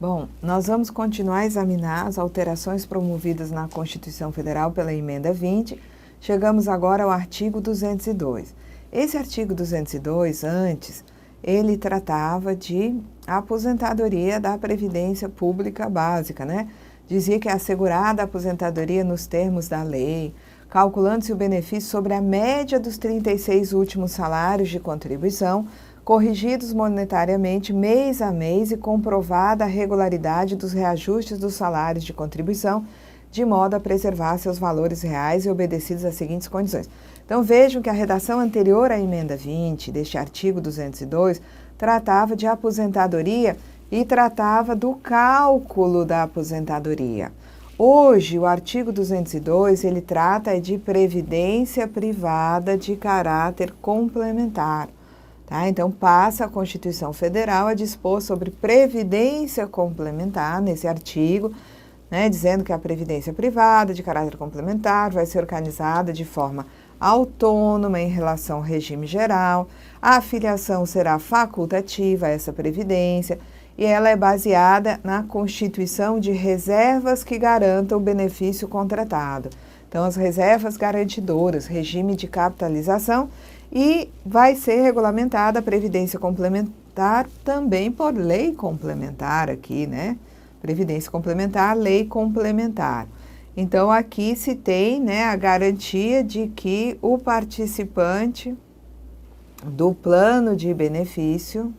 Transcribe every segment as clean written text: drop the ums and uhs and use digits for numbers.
Bom, nós vamos continuar a examinar as alterações promovidas na Constituição Federal pela Emenda 20. Chegamos agora ao artigo 202. Esse artigo 202, antes, ele tratava de aposentadoria da Previdência Pública Básica, né? Dizia que é assegurada a aposentadoria nos termos da lei, calculando-se o benefício sobre a média dos 36 últimos salários de contribuição, corrigidos monetariamente mês a mês e comprovada a regularidade dos reajustes dos salários de contribuição, de modo a preservar seus valores reais e obedecidos às seguintes condições. Então vejam que a redação anterior à emenda 20, deste artigo 202, tratava de aposentadoria e tratava do cálculo da aposentadoria. Hoje, o artigo 202, ele trata de previdência privada de caráter complementar. Tá? Então, passa a Constituição Federal a dispor sobre previdência complementar, nesse artigo, né, dizendo que a previdência privada de caráter complementar vai ser organizada de forma autônoma em relação ao regime geral, a afiliação será facultativa a essa previdência e ela é baseada na constituição de reservas que garantam o benefício contratado. Então, as reservas garantidoras, regime de capitalização, e vai ser regulamentada a previdência complementar também por lei complementar aqui, né? Previdência complementar, lei complementar. Então, aqui se tem, né, a garantia de que o participante do plano de benefício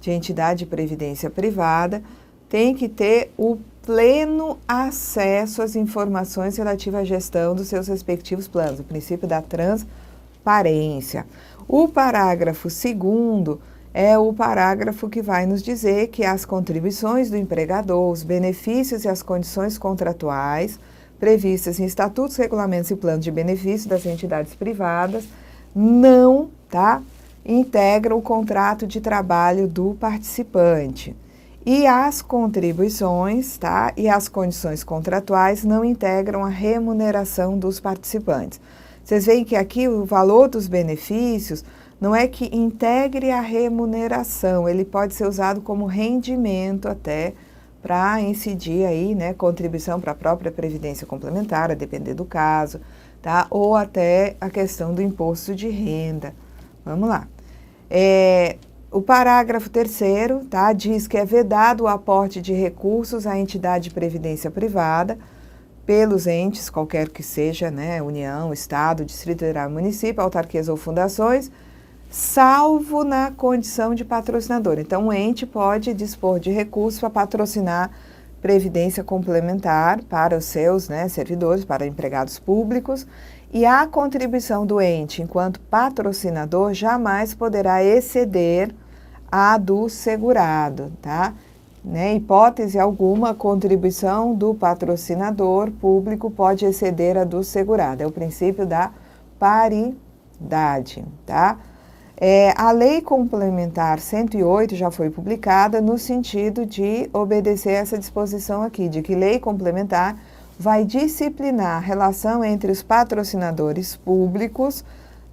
de entidade de previdência privada tem que ter o pleno acesso às informações relativas à gestão dos seus respectivos planos, o princípio da transparência. O parágrafo 2º é o parágrafo que vai nos dizer que as contribuições do empregador, os benefícios e as condições contratuais previstas em estatutos, regulamentos e planos de benefício das entidades privadas não, integram o contrato de trabalho do participante. E as contribuições, e as condições contratuais não integram a remuneração dos participantes. Vocês veem que aqui o valor dos benefícios não é que integre a remuneração, ele pode ser usado como rendimento até para incidir aí, né, contribuição para a própria previdência complementar, a depender do caso, ou até a questão do imposto de renda. Vamos lá. O parágrafo 3º, diz que é vedado o aporte de recursos à entidade de previdência privada pelos entes, qualquer que seja, né, União, Estado, Distrito Federal, município, autarquias ou fundações, salvo na condição de patrocinador. Então, o ente pode dispor de recursos para patrocinar previdência complementar para os seus, né, servidores, para empregados públicos, e a contribuição do ente enquanto patrocinador jamais poderá exceder a do segurado, Né? Hipótese alguma, a contribuição do patrocinador público pode exceder a do segurado. É o princípio da paridade, A Lei Complementar 108 já foi publicada no sentido de obedecer essa disposição aqui, de que lei complementar vai disciplinar a relação entre os patrocinadores públicos,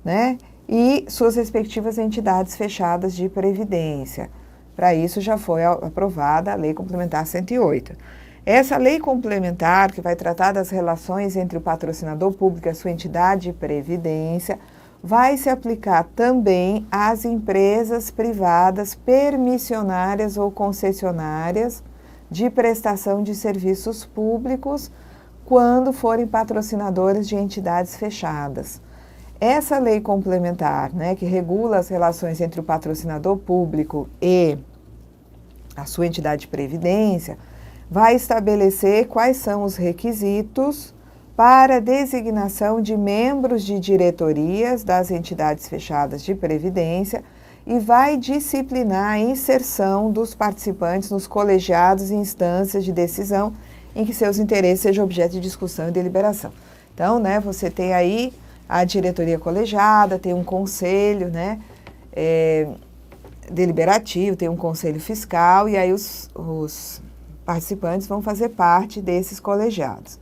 né, e suas respectivas entidades fechadas de previdência. Para isso já foi aprovada a Lei Complementar 108. Essa lei complementar, que vai tratar das relações entre o patrocinador público e a sua entidade de previdência, vai se aplicar também às empresas privadas permissionárias ou concessionárias de prestação de serviços públicos quando forem patrocinadores de entidades fechadas. Essa lei complementar, né, que regula as relações entre o patrocinador público e a sua entidade de previdência, vai estabelecer quais são os requisitos para a designação de membros de diretorias das entidades fechadas de previdência e vai disciplinar a inserção dos participantes nos colegiados e instâncias de decisão em que seus interesses sejam objeto de discussão e deliberação. Então, né, você tem aí a diretoria colegiada, tem um conselho, né, deliberativo, tem um conselho fiscal e aí os participantes vão fazer parte desses colegiados.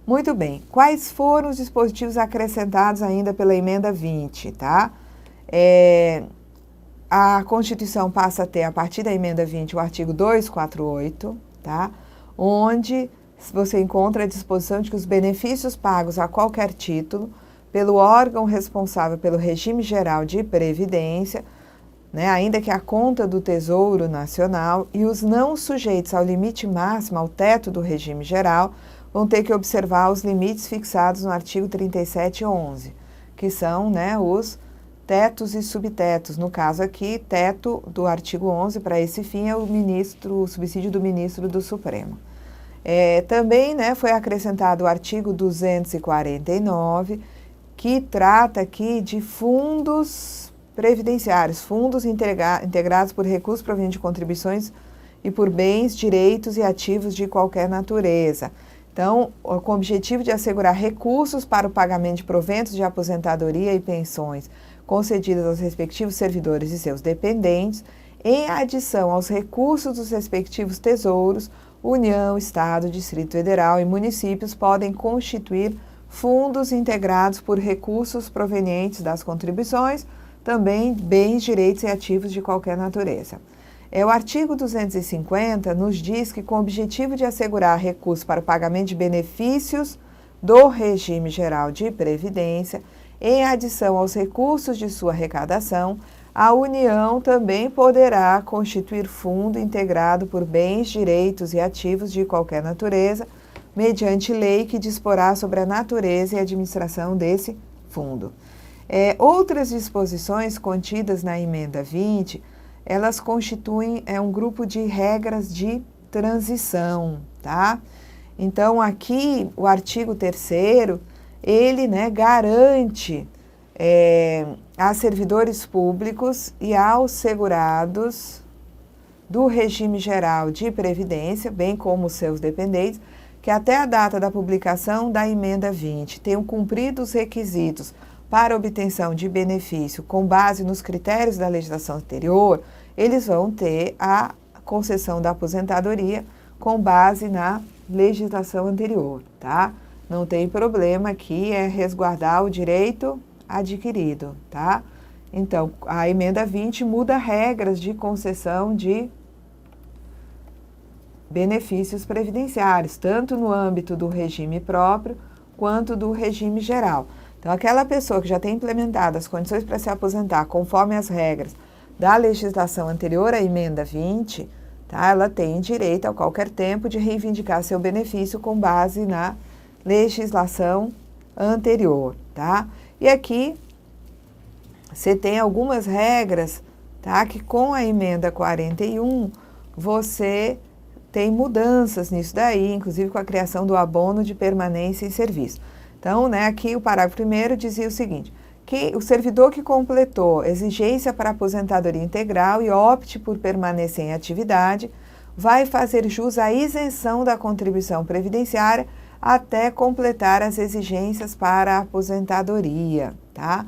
Muito bem, quais foram os dispositivos acrescentados ainda pela emenda 20, a Constituição passa a ter, a partir da emenda 20, o artigo 248, tá? Onde você encontra a disposição de que os benefícios pagos a qualquer título pelo órgão responsável pelo regime geral de previdência, né, ainda que a conta do Tesouro Nacional, e os não sujeitos ao limite máximo, ao teto do regime geral, vão ter que observar os limites fixados no artigo 3711, que são, né, os tetos e subtetos. No caso aqui, teto do artigo 11, para esse fim, é o subsídio do ministro do Supremo. Também, né, foi acrescentado o artigo 249, que trata aqui de fundos previdenciários, fundos integrados por recursos provenientes de contribuições e por bens, direitos e ativos de qualquer natureza. Então, com o objetivo de assegurar recursos para o pagamento de proventos de aposentadoria e pensões concedidas aos respectivos servidores e seus dependentes, em adição aos recursos dos respectivos tesouros, União, Estado, Distrito Federal e municípios podem constituir fundos integrados por recursos provenientes das contribuições, também bens, direitos e ativos de qualquer natureza. O artigo 250 nos diz que, com o objetivo de assegurar recursos para o pagamento de benefícios do regime geral de previdência, em adição aos recursos de sua arrecadação, a União também poderá constituir fundo integrado por bens, direitos e ativos de qualquer natureza, mediante lei que disporá sobre a natureza e administração desse fundo. Outras disposições contidas na emenda 20, elas constituem um grupo de regras de transição, tá? Então, aqui, o artigo 3º, ele, né, garante a servidores públicos e aos segurados do regime geral de previdência, bem como seus dependentes, que até a data da publicação da emenda 20 tenham cumprido os requisitos para obtenção de benefício com base nos critérios da legislação anterior, eles vão ter a concessão da aposentadoria com base na legislação anterior, tá? Não tem problema, aqui é resguardar o direito adquirido, tá? Então, a emenda 20 muda regras de concessão de benefícios previdenciários, tanto no âmbito do regime próprio quanto do regime geral. Então, aquela pessoa que já tem implementado as condições para se aposentar conforme as regras da legislação anterior à emenda 20, tá? Ela tem direito a qualquer tempo de reivindicar seu benefício com base na legislação anterior, tá? E aqui você tem algumas regras, tá? Que com a emenda 41 você tem mudanças nisso daí, inclusive com a criação do abono de permanência em serviço. Então, né, aqui o parágrafo 1º dizia o seguinte, que o servidor que completou exigência para aposentadoria integral e opte por permanecer em atividade, vai fazer jus à isenção da contribuição previdenciária até completar as exigências para a aposentadoria, tá?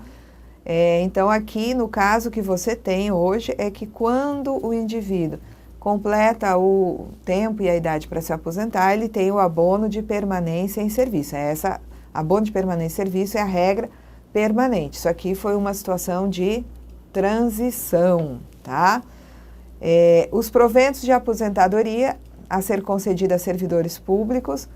Então, aqui, no caso que você tem hoje, é que quando o indivíduo completa o tempo e a idade para se aposentar, ele tem o abono de permanência em serviço. Abono de permanência em serviço é a regra permanente. Isso aqui foi uma situação de transição, tá? Os proventos de aposentadoria a ser concedida a servidores públicos,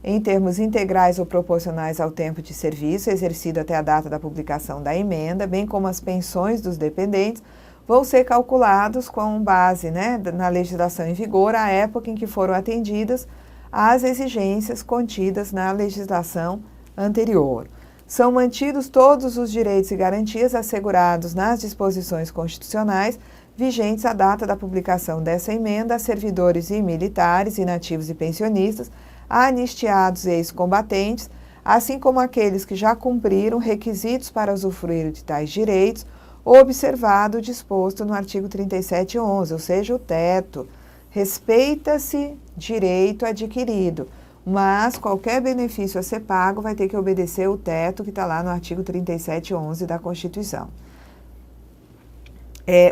em termos integrais ou proporcionais ao tempo de serviço exercido até a data da publicação da emenda, bem como as pensões dos dependentes, vão ser calculados com base, né, na legislação em vigor, à época em que foram atendidas as exigências contidas na legislação anterior. São mantidos todos os direitos e garantias assegurados nas disposições constitucionais vigentes à data da publicação dessa emenda a servidores e militares, inativos e pensionistas, anistiados e ex-combatentes, assim como aqueles que já cumpriram requisitos para usufruir de tais direitos, observado o disposto no artigo 3711, ou seja, o teto. Respeita-se direito adquirido, mas qualquer benefício a ser pago vai ter que obedecer o teto que está lá no artigo 3711 da Constituição.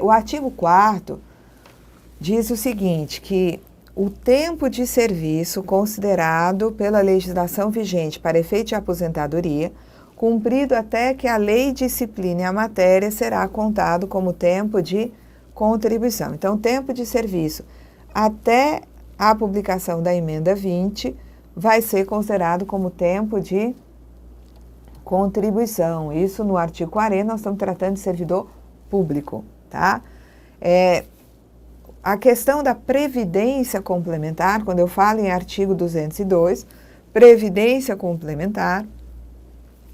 O artigo 4º diz o seguinte, que o tempo de serviço considerado pela legislação vigente para efeito de aposentadoria, cumprido até que a lei discipline a matéria, será contado como tempo de contribuição. Então, tempo de serviço até a publicação da emenda 20 vai ser considerado como tempo de contribuição. Isso no artigo 40, nós estamos tratando de servidor público, tá? A questão da previdência complementar, quando eu falo em artigo 202, previdência complementar,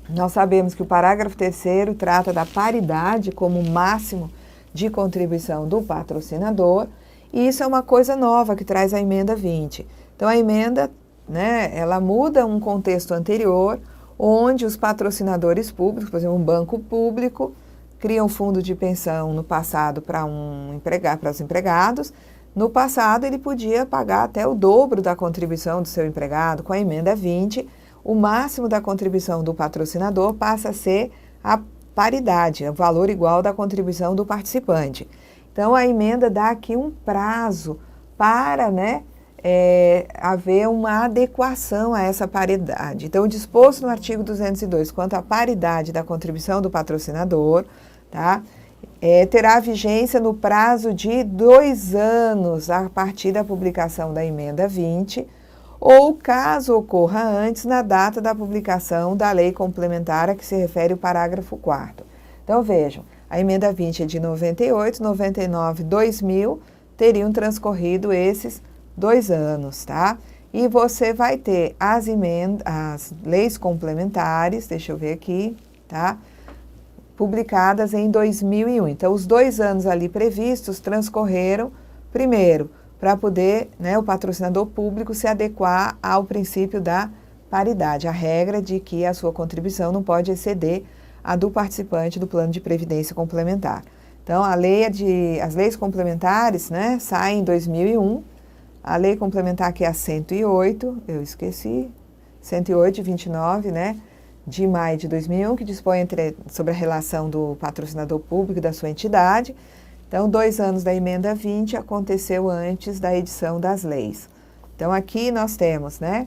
nós sabemos que o parágrafo 3º trata da paridade como máximo de contribuição do patrocinador, e isso é uma coisa nova que traz a emenda 20. Então, a emenda, né, ela muda um contexto anterior, onde os patrocinadores públicos, por exemplo, um banco público, cria um fundo de pensão no passado para os empregados. No passado, ele podia pagar até o dobro da contribuição do seu empregado. Com a emenda 20, o máximo da contribuição do patrocinador passa a ser a paridade, o valor igual da contribuição do participante. Então, a emenda dá aqui um prazo para, né, haver uma adequação a essa paridade. Então, o disposto no artigo 202 quanto à paridade da contribuição do patrocinador, tá, terá vigência no prazo de 2 anos a partir da publicação da emenda 20, ou caso ocorra antes, na data da publicação da lei complementar a que se refere o parágrafo 4º. Então, vejam, a emenda 20 é de 98, 99, 2000, teriam transcorrido esses 2 anos, tá? E você vai ter as leis complementares, deixa eu ver aqui, tá? Publicadas em 2001. Então, os 2 anos ali previstos transcorreram, primeiro, para poder, né, o patrocinador público se adequar ao princípio da paridade, a regra de que a sua contribuição não pode exceder a do participante do plano de previdência complementar. Então, as leis complementares, né, saem em 2001, a lei complementar que é a 108, eu esqueci, 108 de 29, né, de maio de 2001, que dispõe sobre a relação do patrocinador público e da sua entidade. Então, 2 anos da emenda 20 aconteceu antes da edição das leis. Então, aqui nós temos, né,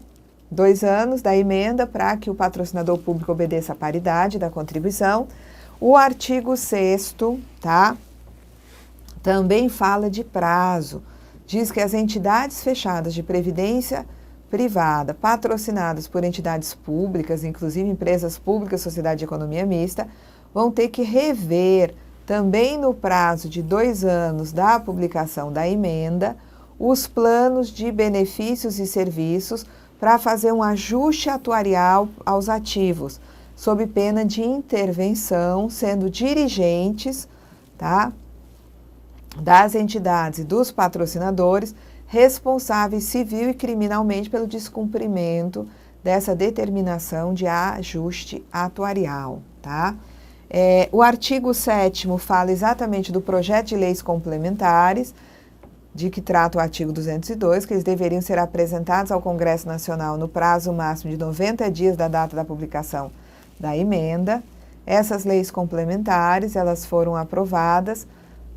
2 anos da emenda para que o patrocinador público obedeça a paridade da contribuição. O artigo 6º, tá, também fala de prazo. Diz que as entidades fechadas de previdência privada, patrocinadas por entidades públicas, inclusive empresas públicas, sociedade de economia mista, vão ter que rever, também no prazo de 2 anos da publicação da emenda, os planos de benefícios e serviços para fazer um ajuste atuarial aos ativos, sob pena de intervenção, sendo dirigentes, tá, das entidades e dos patrocinadores responsáveis civil e criminalmente pelo descumprimento dessa determinação de ajuste atuarial, tá? O artigo 7º fala exatamente do projeto de leis complementares, de que trata o artigo 202, que eles deveriam ser apresentados ao Congresso Nacional no prazo máximo de 90 dias da data da publicação da emenda. Essas leis complementares, elas foram aprovadas,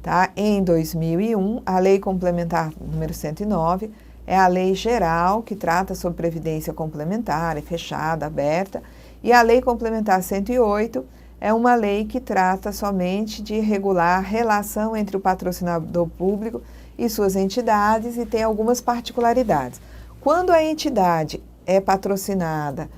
tá, em 2001. A lei complementar número 109 é a lei geral que trata sobre previdência complementar, é fechada, aberta, e a lei complementar 108 é uma lei que trata somente de regular a relação entre o patrocinador público e suas entidades e tem algumas particularidades. Quando a entidade é patrocinada,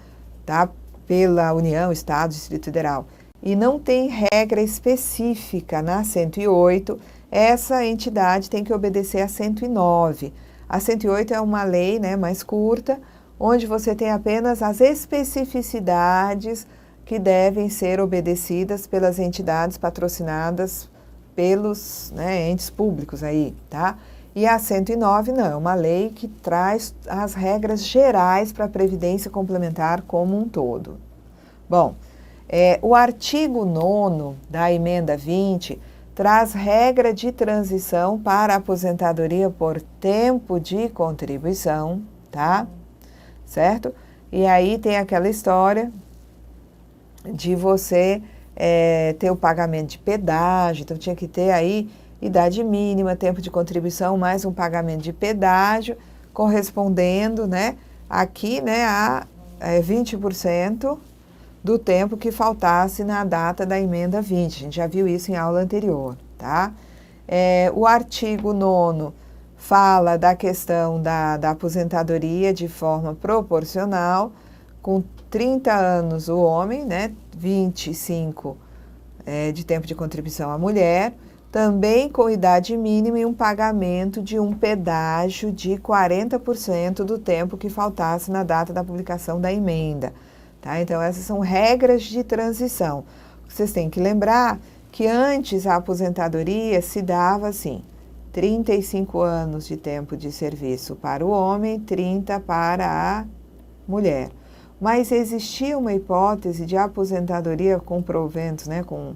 tá, pela União, Estado, Distrito Federal, e não tem regra específica na 108, essa entidade tem que obedecer a 109. A 108 é uma lei, né, mais curta, onde você tem apenas as especificidades que devem ser obedecidas pelas entidades patrocinadas pelos, né, entes públicos aí, tá? E a 109 não, é uma lei que traz as regras gerais para a previdência complementar como um todo. Bom, o artigo 9º da emenda 20 traz regra de transição para a aposentadoria por tempo de contribuição, tá? Certo? E aí tem aquela história de você ter o pagamento de pedágio, então tinha que ter aí idade mínima, tempo de contribuição, mais um pagamento de pedágio, correspondendo, né, aqui, né, a 20% do tempo que faltasse na data da emenda 20. A gente já viu isso em aula anterior, tá? O artigo 9º fala da questão da aposentadoria de forma proporcional, com 30 anos o homem, né, 25 de tempo de contribuição a mulher, também com idade mínima e um pagamento de um pedágio de 40% do tempo que faltasse na data da publicação da emenda. Tá? Então, essas são regras de transição. Vocês têm que lembrar que antes a aposentadoria se dava assim, 35 anos de tempo de serviço para o homem, 30 para a mulher. Mas existia uma hipótese de aposentadoria com proventos, né, com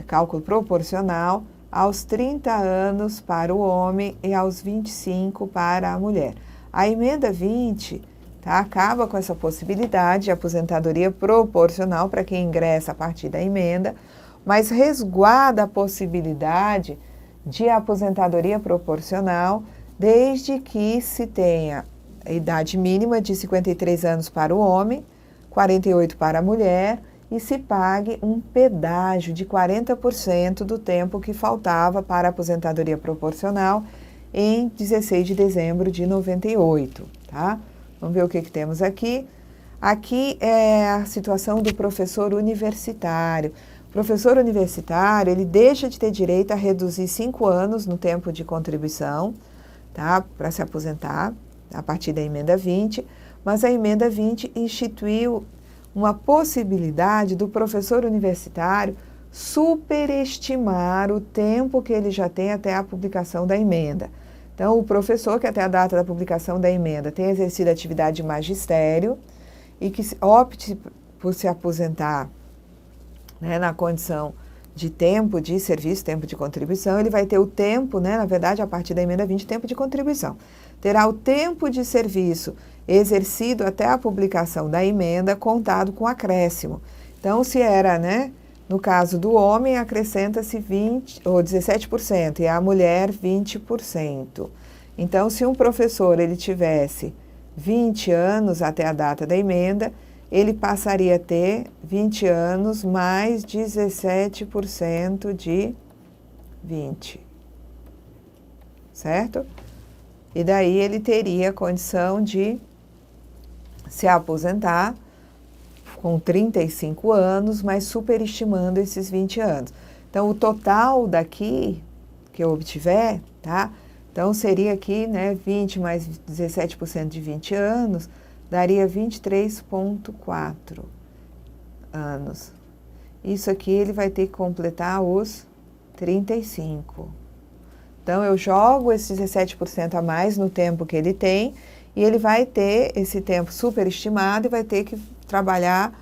cálculo proporcional, aos 30 anos para o homem e aos 25 para a mulher. A emenda 20, tá, acaba com essa possibilidade de aposentadoria proporcional para quem ingressa a partir da emenda, mas resguarda a possibilidade de aposentadoria proporcional desde que se tenha a idade mínima de 53 anos para o homem, 48 para a mulher, e se pague um pedágio de 40% do tempo que faltava para a aposentadoria proporcional em 16 de dezembro de 98, tá? Vamos ver o que temos aqui. Aqui é a situação do professor universitário. O professor universitário, ele deixa de ter direito a reduzir 5 anos no tempo de contribuição, tá? Para se aposentar, a partir da emenda 20, mas a emenda 20 instituiu uma possibilidade do professor universitário superestimar o tempo que ele já tem até a publicação da emenda. Então, o professor que até a data da publicação da emenda tem exercido atividade de magistério e que opte por se aposentar, né, na condição de tempo de serviço, tempo de contribuição, ele vai ter o tempo, né, na verdade, a partir da emenda 20, tempo de contribuição. Terá o tempo de serviço exercido até a publicação da emenda contado com acréscimo. Então, se era, né, no caso do homem, acrescenta-se 20 ou 17% e a mulher 20%. Então, se um professor ele tivesse 20 anos até a data da emenda, ele passaria a ter 20 anos mais 17% de 20. Certo? E daí ele teria condição de se aposentar com 35 anos, mas superestimando esses 20 anos. Então, o total daqui que eu obtiver, tá? Então, seria aqui, né, 20 mais 17% de 20 anos, daria 23,4 anos. Isso aqui ele vai ter que completar os 35. Então, eu jogo esses 17% a mais no tempo que ele tem e ele vai ter esse tempo superestimado e vai ter que trabalhar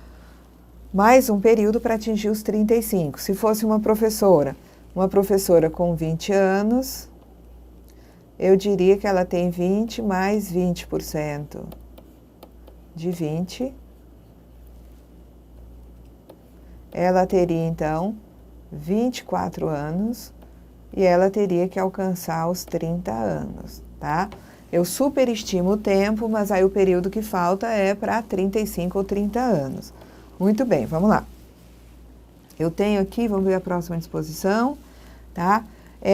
mais um período para atingir os 35. Se fosse uma professora com 20 anos, eu diria que ela tem 20 mais 20% de 20. Ela teria, então, 24 anos e ela teria que alcançar os 30 anos, tá? Eu superestimo o tempo, mas aí o período que falta é para 35 ou 30 anos. Muito bem, vamos lá. Eu tenho aqui, vamos ver a próxima disposição, tá?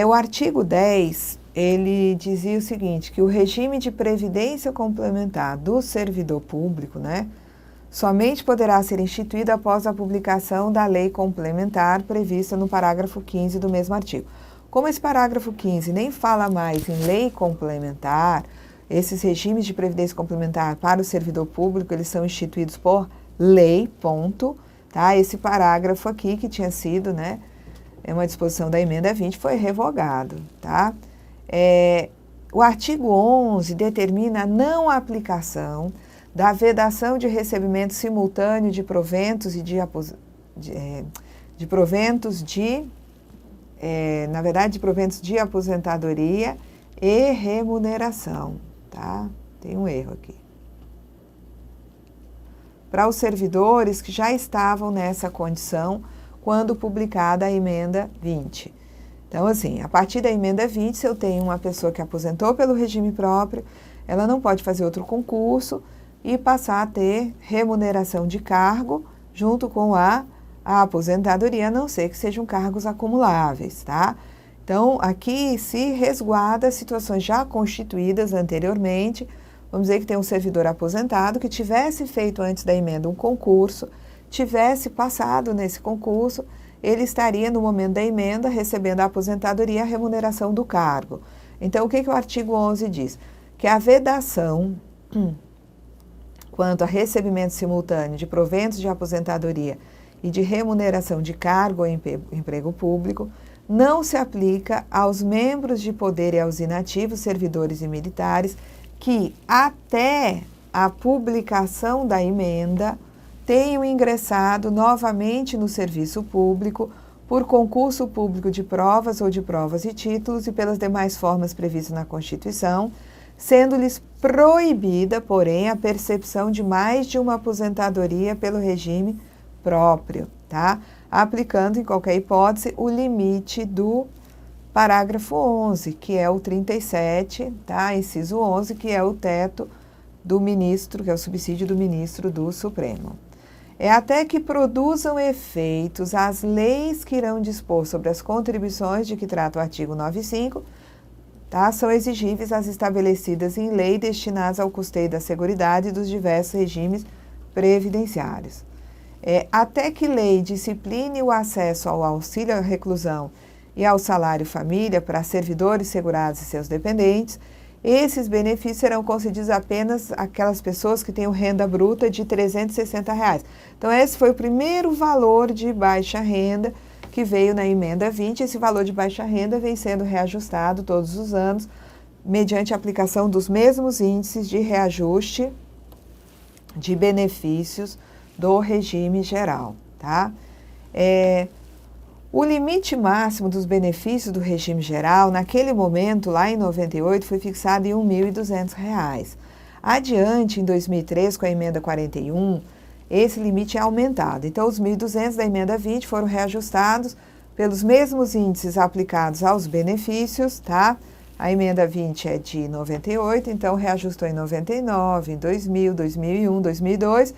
O artigo 10, ele dizia o seguinte, que o regime de previdência complementar do servidor público, né, somente poderá ser instituído após a publicação da lei complementar prevista no parágrafo 15 do mesmo artigo. Como esse parágrafo 15 nem fala mais em lei complementar, esses regimes de previdência complementar para o servidor público, eles são instituídos por lei, ponto, tá? Esse parágrafo aqui, que tinha sido, né, uma disposição da emenda 20, foi revogado, tá? O artigo 11 determina a não aplicação da vedação de recebimento simultâneo de proventos e de proventos de aposentadoria e remuneração, tá? Tem um erro aqui. Para os servidores que já estavam nessa condição quando publicada a emenda 20. Então, assim, a partir da emenda 20, se eu tenho uma pessoa que aposentou pelo regime próprio, ela não pode fazer outro concurso e passar a ter remuneração de cargo junto com a aposentadoria, a não ser que sejam cargos acumuláveis, tá? Então, aqui se resguarda situações já constituídas anteriormente. Vamos dizer que tem um servidor aposentado que tivesse feito antes da emenda um concurso, tivesse passado nesse concurso, ele estaria no momento da emenda recebendo a aposentadoria e a remuneração do cargo. Então, o que o artigo 11 diz? Que a vedação quanto a recebimento simultâneo de proventos de aposentadoria e de remuneração de cargo ou emprego público não se aplica aos membros de poder e aos inativos, servidores e militares que, até a publicação da emenda, tenham ingressado novamente no serviço público por concurso público de provas ou de provas e títulos e pelas demais formas previstas na Constituição, sendo-lhes proibida, porém, a percepção de mais de uma aposentadoria pelo regime próprio, tá? Aplicando, em qualquer hipótese, o limite do parágrafo 11, que é o 37, tá? Inciso 11, que é o teto do ministro, que é o subsídio do ministro do Supremo. É até que produzam efeitos as leis que irão dispor sobre as contribuições de que trata o artigo 95, tá? São exigíveis as estabelecidas em lei destinadas ao custeio da seguridade dos diversos regimes previdenciários. Até que lei discipline o acesso ao auxílio à reclusão e ao salário família para servidores segurados e seus dependentes, esses benefícios serão concedidos apenas àquelas pessoas que tenham renda bruta de R$ 360. Então, esse foi o primeiro valor de baixa renda que veio na emenda 20. Esse valor de baixa renda vem sendo reajustado todos os anos, mediante a aplicação dos mesmos índices de reajuste de benefícios do regime geral, tá? O limite máximo dos benefícios do regime geral, naquele momento, lá em 98, foi fixado em R$ 1.200. Adiante, em 2003, com a emenda 41, esse limite é aumentado. Então, os 1.200 da emenda 20 foram reajustados pelos mesmos índices aplicados aos benefícios, tá? A emenda 20 é de 98, então reajustou em 99, em 2000, 2001, 2002,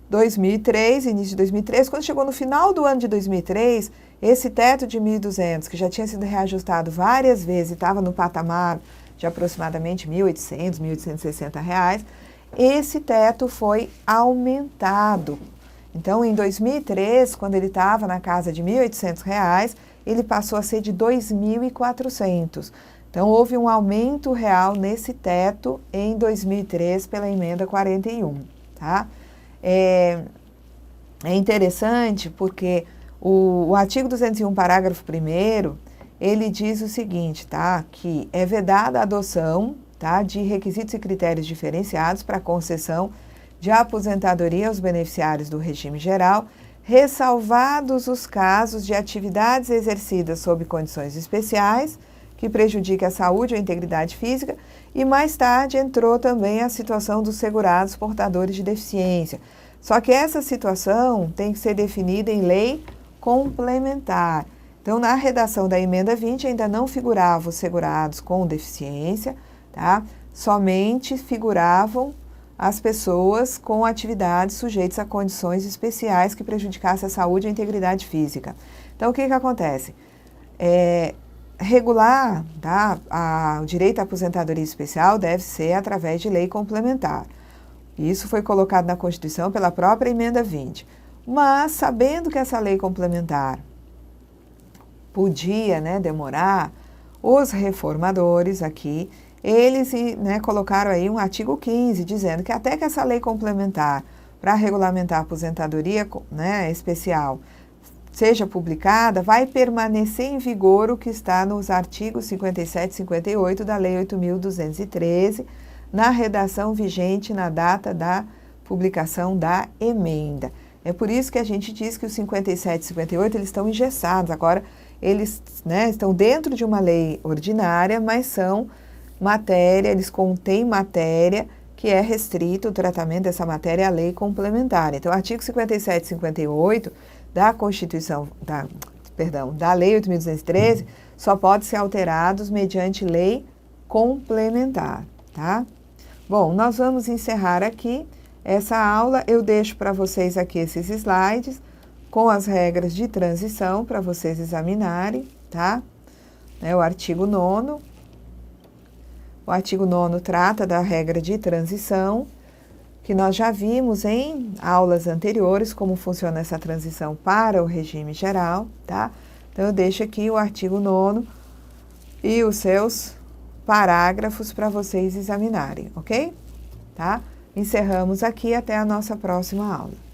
2003, início de 2003. Quando chegou no final do ano de 2003, esse teto de 1.200, que já tinha sido reajustado várias vezes e estava no patamar de aproximadamente R$ 1.800, R$ 1.860, esse teto foi aumentado. Então, em 2003, quando ele estava na casa de R$ 1.800, ele passou a ser de R$ 2.400. Então, houve um aumento real nesse teto em 2003 pela emenda 41, tá? É interessante porque o artigo 201, parágrafo 1º, ele diz o seguinte, tá? Que é vedada a adoção, tá, de requisitos e critérios diferenciados para a concessão de aposentadoria aos beneficiários do regime geral, ressalvados os casos de atividades exercidas sob condições especiais, que prejudiquem a saúde ou a integridade física, e mais tarde entrou também a situação dos segurados portadores de deficiência. Só que essa situação tem que ser definida em lei complementar. Então, na redação da emenda 20, ainda não figuravam os segurados com deficiência, tá? Somente figuravam as pessoas com atividades sujeitas a condições especiais que prejudicassem a saúde e a integridade física. Então, o que acontece? Regular, tá, o direito à aposentadoria especial deve ser através de lei complementar. Isso foi colocado na Constituição pela própria emenda 20. Mas, sabendo que essa lei complementar podia, né, demorar, os reformadores aqui, eles, né, colocaram aí um artigo 15, dizendo que até que essa lei complementar para regulamentar a aposentadoria, né, especial seja publicada, vai permanecer em vigor o que está nos artigos 57 e 58 da Lei 8.213, na redação vigente na data da publicação da emenda. É por isso que a gente diz que os 57 e 58 eles estão engessados. Agora, eles, né, estão dentro de uma lei ordinária, mas são matéria, eles contêm matéria que é restrito o tratamento dessa matéria à lei complementar. Então, o artigo 57 e 58 da Constituição, da Lei 8.213, só pode ser alterados mediante lei complementar, tá? Bom, nós vamos encerrar aqui Essa aula eu deixo para vocês aqui esses slides com as regras de transição para vocês examinarem, tá? O artigo 9º. O artigo 9º trata da regra de transição, que nós já vimos em aulas anteriores como funciona essa transição para o regime geral, tá? Então, eu deixo aqui o artigo 9º e os seus parágrafos para vocês examinarem, ok? Tá? Encerramos aqui, até a nossa próxima aula.